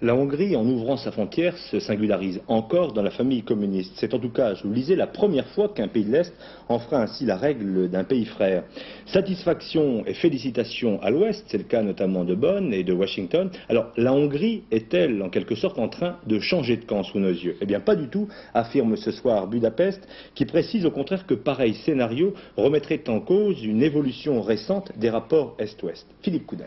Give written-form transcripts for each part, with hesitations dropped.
La Hongrie, en ouvrant sa frontière, se singularise encore dans la famille communiste. C'est en tout cas, je vous le disais, la première fois qu'un pays de l'Est en fera ainsi la règle d'un pays frère. Satisfaction et félicitations à l'Ouest, c'est le cas notamment de Bonn et de Washington. Alors, la Hongrie est-elle en quelque sorte en train de changer de camp sous nos yeux? Eh bien, pas du tout, affirme ce soir Budapest, qui précise au contraire que pareil scénario remettrait en cause une évolution récente des rapports Est-Ouest. Philippe Couder.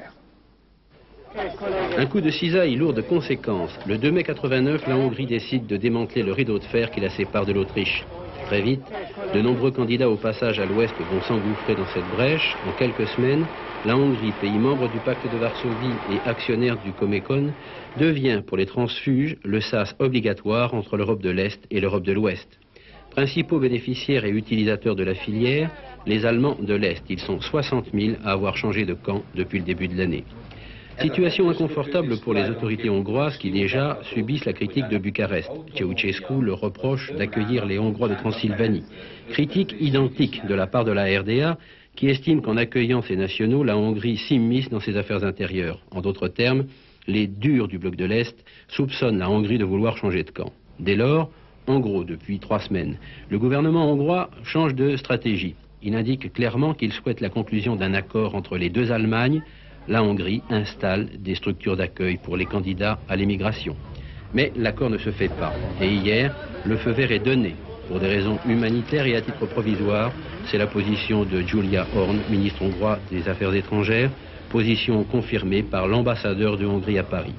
Un coup de cisaille lourd de conséquences. Le 2 mai 89, la Hongrie décide de démanteler le rideau de fer qui la sépare de l'Autriche. Très vite, de nombreux candidats au passage à l'ouest vont s'engouffrer dans cette brèche. En quelques semaines, la Hongrie, pays membre du pacte de Varsovie et actionnaire du Comecon, devient pour les transfuges le sas obligatoire entre l'Europe de l'Est et l'Europe de l'Ouest. Principaux bénéficiaires et utilisateurs de la filière, les Allemands de l'Est. Ils sont 60 000 à avoir changé de camp depuis le début de l'année. Situation inconfortable pour les autorités hongroises qui déjà subissent la critique de Bucarest. Ceausescu leur reproche d'accueillir les Hongrois de Transylvanie. Critique identique de la part de la RDA qui estime qu'en accueillant ces nationaux, la Hongrie s'immisce dans ses affaires intérieures. En d'autres termes, les durs du bloc de l'Est soupçonnent la Hongrie de vouloir changer de camp. Dès lors, en gros, depuis 3 semaines, le gouvernement hongrois change de stratégie. Il indique clairement qu'il souhaite la conclusion d'un accord entre les deux Allemagnes. La Hongrie installe des structures d'accueil pour les candidats à l'émigration. Mais l'accord ne se fait pas. Et hier, le feu vert est donné pour des raisons humanitaires et à titre provisoire. C'est la position de Gyula Horn, ministre hongrois des Affaires étrangères, position confirmée par l'ambassadeur de Hongrie à Paris.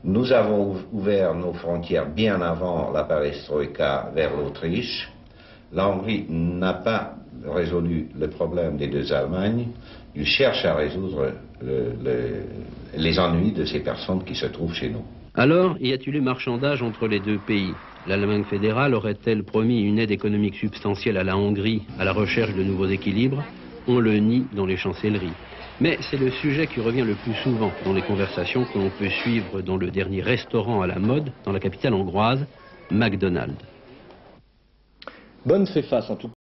Nous avons ouvert nos frontières bien avant la perestroïka vers l'Autriche. La Hongrie n'a pas résolu le problème des deux Allemagnes. Il cherche à résoudre les ennuis de ces personnes qui se trouvent chez nous. Alors, y a-t-il eu marchandage entre les deux pays? L'Allemagne fédérale aurait-elle promis une aide économique substantielle à la Hongrie à la recherche de nouveaux équilibres? On le nie dans les chancelleries. Mais c'est le sujet qui revient le plus souvent dans les conversations que l'on peut suivre dans le dernier restaurant à la mode dans la capitale hongroise, McDonald's. Bonn fait face en tout cas.